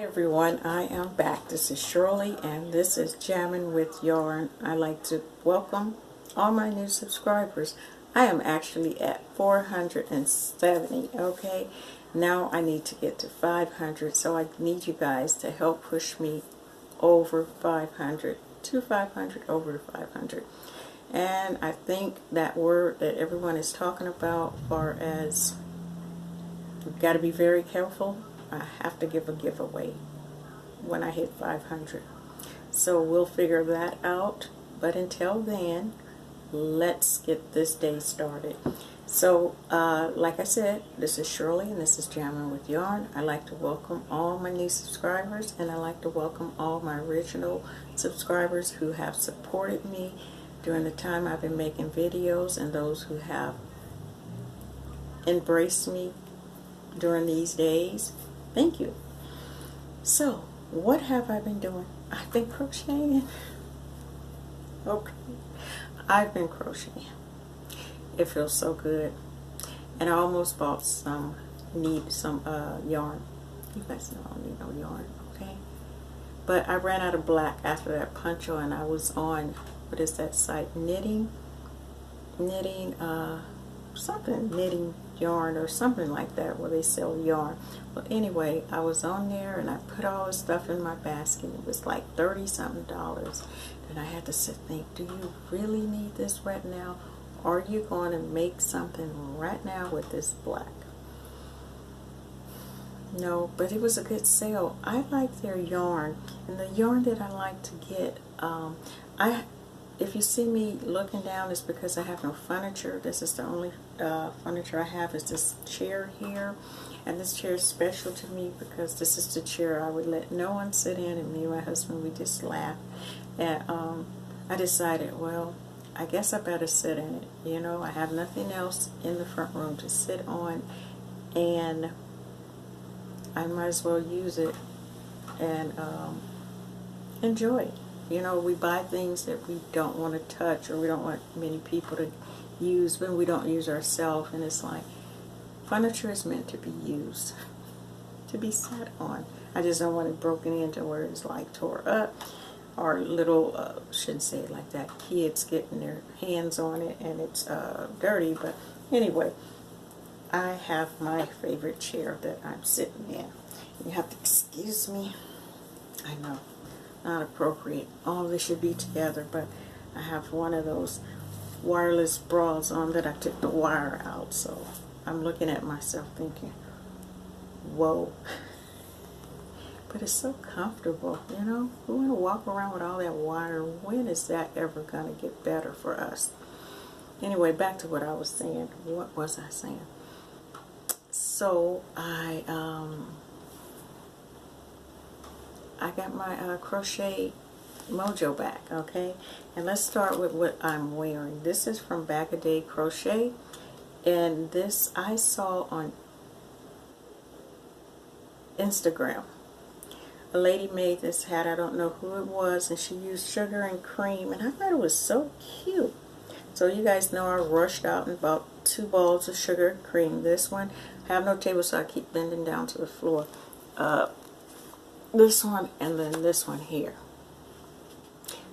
Everyone, I am back. This is Shirley and this is Jamming with Yarn. I'd like to welcome all my new subscribers. I am actually at 470, okay? Now I need to get to 500, so I need you guys to help push me over 500, to 500, over to 500. And I think that word that everyone is talking about, as far as you've got to be very careful, I have to give a giveaway when I hit 500. So we'll figure that out. But until then, let's get this day started. So, like I said, this is Shirley and this is Jamming with Yarn. I'd like to welcome all my new subscribers, and I'd like to welcome all my original subscribers who have supported me during the time I've been making videos, and those who have embraced me during these days. Thank you. So, what have I been doing? I've been crocheting. Okay. I've been crocheting. It feels so good. And I almost bought some yarn. You guys know I don't need no yarn, okay? But I ran out of black after that poncho, and I was on, what is that site? Knitting yarn or something like that, where they sell yarn. Well, anyway, I was on there and I put all the stuff in my basket. It was like $30-something. And I had to sit and think, do you really need this right now? Are you going to make something right now with this black? No, but it was a good sale. I like their yarn, and the yarn that I like to get, if you see me looking down, it's because I have no furniture. This is the only furniture I have, is this chair here. And this chair is special to me because this is the chair I would let no one sit in, and me and my husband, we just laugh. And I decided, well, I guess I better sit in it. You know, I have nothing else in the front room to sit on, and I might as well use it and enjoy it. You know, we buy things that we don't want to touch, or we don't want many people to use, when we don't use ourselves. And it's like, furniture is meant to be used, to be sat on. I just don't want it broken into where it's like tore up, or little, shouldn't say it like that, kids getting their hands on it and it's dirty. But anyway, I have my favorite chair that I'm sitting in. You have to excuse me. I know, not appropriate. All this should be together, but I have one of those wireless bras on that I took the wire out, so I'm looking at myself thinking, whoa. But it's so comfortable, you know. We want to walk around with all that wire. When is that ever going to get better for us? Anyway, back to what I was saying. What was I saying? So I got my crochet mojo back, okay? And let's start with what I'm wearing. This is from Back a Day Crochet, and this I saw on Instagram. A lady made this hat. I don't know who it was, and she used sugar and cream, and I thought it was so cute. So you guys know I rushed out and bought 2 balls of sugar and cream. This one, I have no table, so I keep bending down to the floor. This one, and then this one here.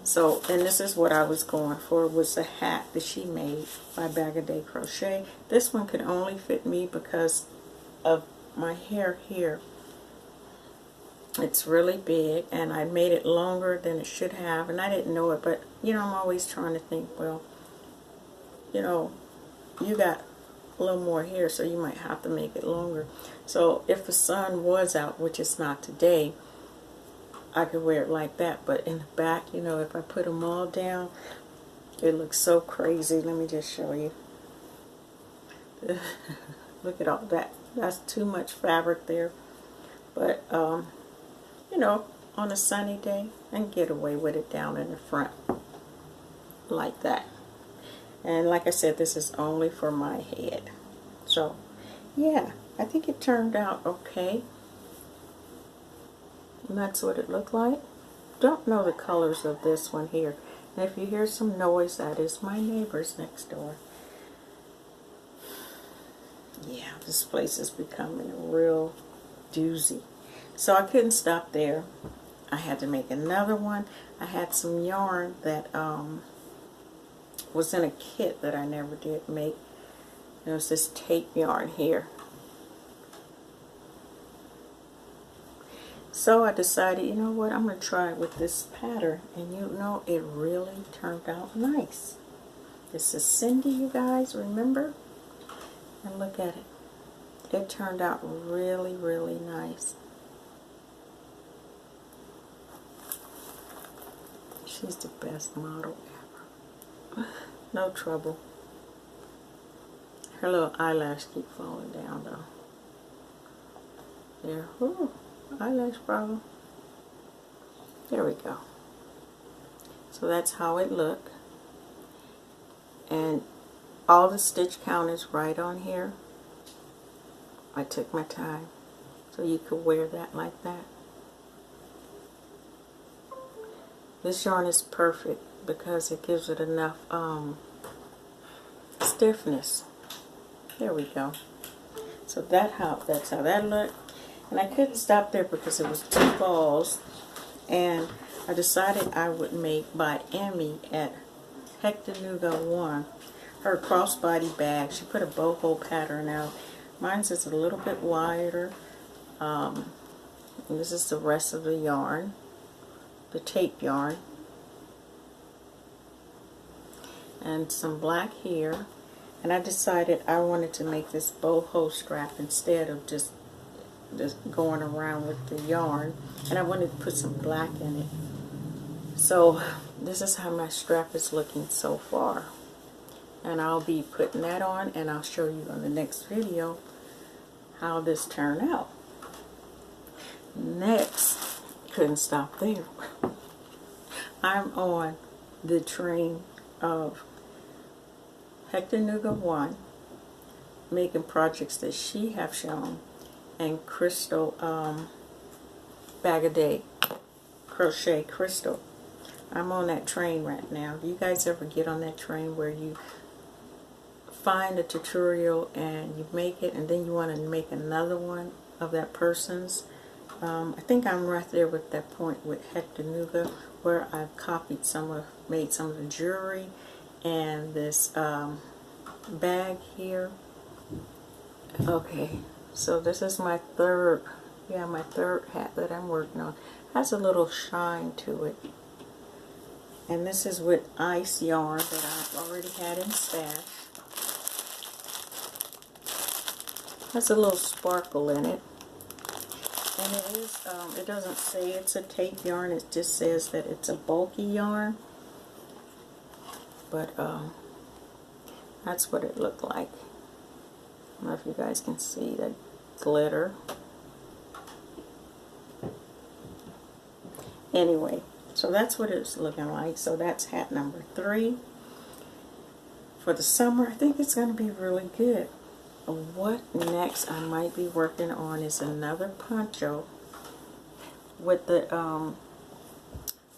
So, and this is what I was going for, was a hat that she made by Bag a Day Crochet. This one could only fit me because of my hair here. It's really big, and I made it longer than it should have, and I didn't know it, but, you know, I'm always trying to think, well, you know, you got a little more hair, so you might have to make it longer. So if the sun was out, which it's not today, I could wear it like that. But in the back, you know, if I put them all down, it looks so crazy. Let me just show you. Look at all that. That's too much fabric there. But, you know, on a sunny day, I can get away with it down in the front like that. And like I said, this is only for my head. So, yeah, I think it turned out okay. And that's what it looked like. Don't know the colors of this one here. And if you hear some noise, that is my neighbors next door. Yeah, this place is becoming a real doozy. So I couldn't stop there. I had to make another one. I had some yarn that was in a kit that I never did make. There was this tape yarn here. So I decided, you know what, I'm going to try it with this pattern. And you know, it really turned out nice. This is Cindy, you guys, remember? And look at it. It turned out really, really nice. She's the best model ever. No trouble. Her little eyelash keep falling down though. There. Ooh, eyelash problem. There we go. So that's how it looked. And all the stitch count is right on here. I took my time. So you could wear that like that. This yarn is perfect because it gives it enough stiffness. There we go. So that's how that looked. And I couldn't stop there because it was 2 balls. And I decided I would make by Emmy at Hectanuga 1 her crossbody bag. She put a boho pattern out. Mine's is a little bit wider. And this is the rest of the yarn, the tape yarn. And some black here. And I decided I wanted to make this boho strap instead of just going around with the yarn. And I wanted to put some black in it. So this is how my strap is looking so far. And I'll be putting that on, and I'll show you on the next video how this turned out. Next, couldn't stop there. I'm on the train of Hectanuga 1, making projects that she have shown, and Crystal Bag a Day, Crochet Crystal. I'm on that train right now. Do you guys ever get on that train where you find a tutorial and you make it and then you want to make another one of that person's? I think I'm right there with that point with Hectanuga, where I've copied made some of the jewelry and this bag here. Okay, so this is my third hat that I'm working on. Has a little shine to it. And this is with ice yarn that I've already had in stash. Has a little sparkle in it. And it is, it doesn't say it's a tape yarn, it just says that it's a bulky yarn. But that's what it looked like. I don't know if you guys can see that glitter. Anyway, so that's what it's looking like. So that's hat number 3. For the summer, I think it's going to be really good. What next I might be working on is another poncho with the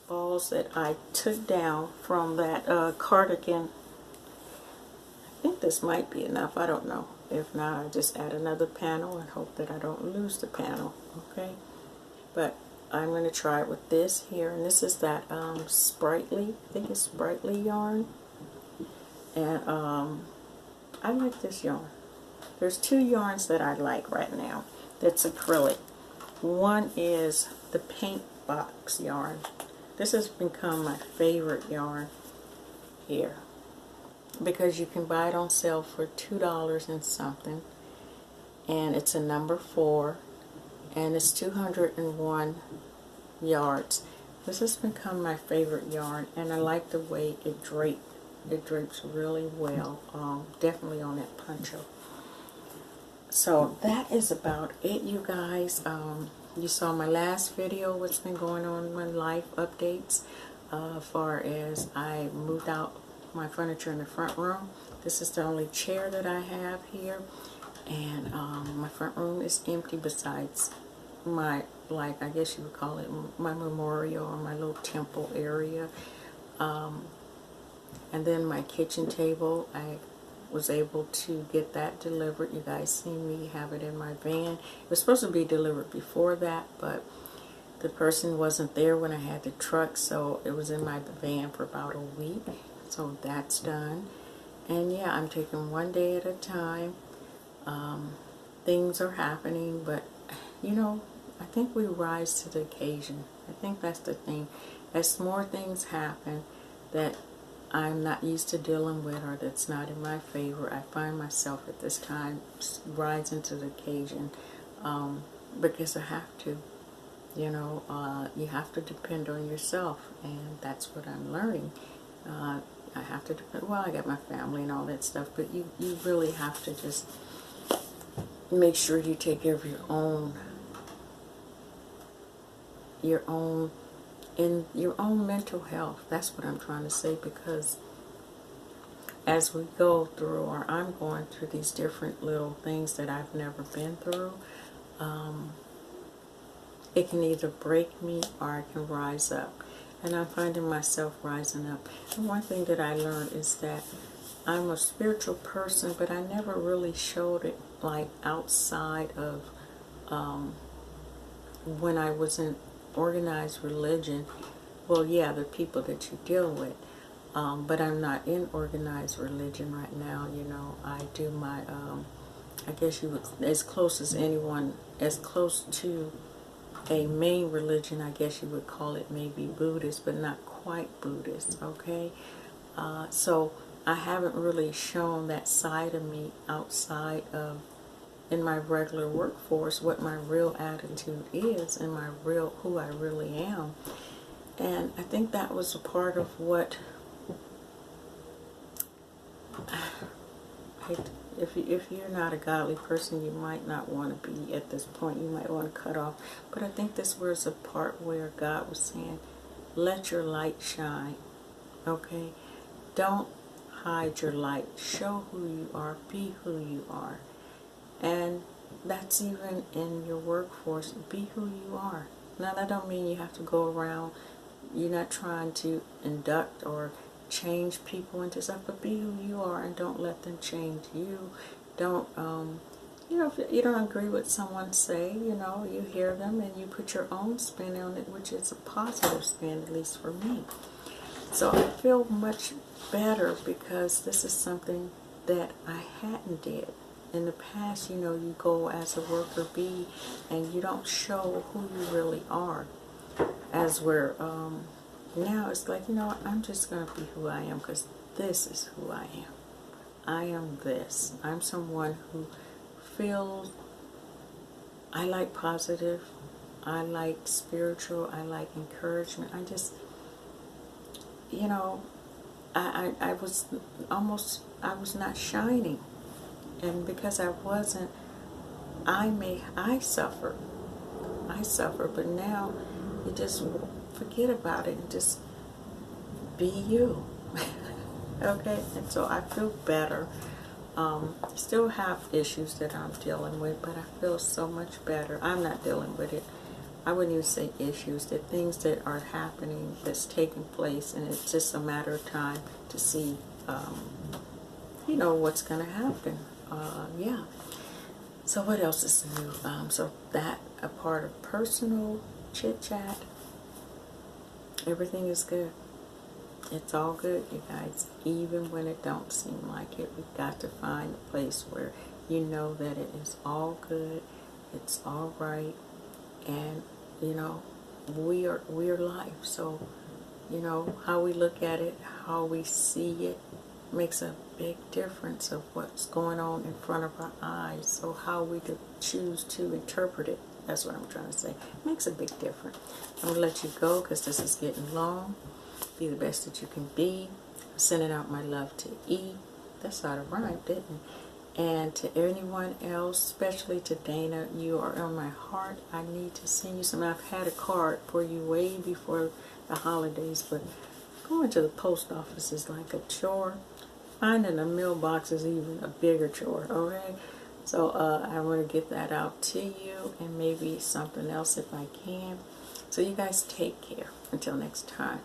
balls that I took down from that cardigan. I think this might be enough. I don't know. If not, I just add another panel and hope that I don't lose the panel. Okay, but I'm going to try it with this here, and this is that Sprightly, I think it's Sprightly yarn, and I like this yarn. There's 2 yarns that I like right now that's acrylic. One is the Paint Box yarn. This has become my favorite yarn here because you can buy it on sale for $2 and something, and it's a number 4, and it's 201 yards. This has become my favorite yarn, and I like the way it drapes. It drapes really well, definitely on that poncho. So that is about it, you guys. You saw my last video, what's been going on in my life updates, as far as I moved out my furniture in the front room. This is the only chair that I have here, and my front room is empty besides my, like, I guess you would call it my memorial or my little temple area. And then my kitchen table, I was able to get that delivered. You guys seen me have it in my van. It was supposed to be delivered before that, but the person wasn't there when I had the truck, so it was in my van for about a week. So that's done. And yeah, I'm taking one day at a time. Things are happening, but you know, I think we rise to the occasion. I think that's the thing. As more things happen that I'm not used to dealing with or that's not in my favor, I find myself at this time rising to the occasion, because I have to. You know, you have to depend on yourself, and that's what I'm learning. I have to depend. Well, I got my family and all that stuff, but you really have to just make sure you take care of your own mental health. That's what I'm trying to say, because as we go through, or I'm going through these different little things that I've never been through, it can either break me or I can rise up. And I'm finding myself rising up. And one thing that I learned is that I'm a spiritual person, but I never really showed it like outside of when I was in organized religion. Well, yeah, the people that you deal with. But I'm not in organized religion right now. You know, I do my, I guess you would, as close as anyone, as close to a main religion, I guess you would call it maybe Buddhist, but not quite Buddhist, okay? So I haven't really shown that side of me outside of, in my regular workforce, what my real attitude is and my real, who I really am. And I think that was a part of what, if you're not a godly person, you might not want to be at this point. You might want to cut off. But I think this was a part where God was saying, let your light shine, okay? Don't hide your light. Show who you are. Be who you are. And that's even in your workforce. Be who you are. Now, that don't mean you have to go around. You're not trying to induct or change people into stuff, but be who you are and don't let them change you. Don't, you know, if you don't agree with someone say, you know, you hear them and you put your own spin on it, which is a positive spin, at least for me. So I feel much better because this is something that I hadn't did. In the past, you know, you go as a worker bee and you don't show who you really are. As we're, now it's like, you know what, I'm just going to be who I am because this is who I am. I am this. I'm someone who feels, I like positive, I like spiritual, I like encouragement. I just, you know, I was not shining. And because I wasn't, I suffered, but now you just forget about it and just be you. Okay, and so I feel better. Still have issues that I'm dealing with, but I feel so much better. I'm not dealing with it. I wouldn't even say issues. They're things that are happening, that's taking place, and it's just a matter of time to see, you know, what's going to happen. Yeah. So what else is new? So that, a part of personal chit-chat, everything is good. It's all good, you guys. Even when it don't seem like it, we've got to find a place where you know that it is all good, it's all right, and you know, we are life. So, you know, how we look at it, how we see it, makes a big difference of what's going on in front of our eyes. So how we choose to interpret it, that's what I'm trying to say, makes a big difference. I'm going to let you go because this is getting long. Be the best that you can be. I'm sending out my love to E. That's out of rhyme, didn't it? And to anyone else, especially to Dana, you are on my heart. I need to send you some. I've had a card for you way before the holidays, but going to the post office is like a chore. Finding a mailbox is even a bigger chore, okay? So I want to get that out to you, and maybe something else if I can. So you guys take care. Until next time.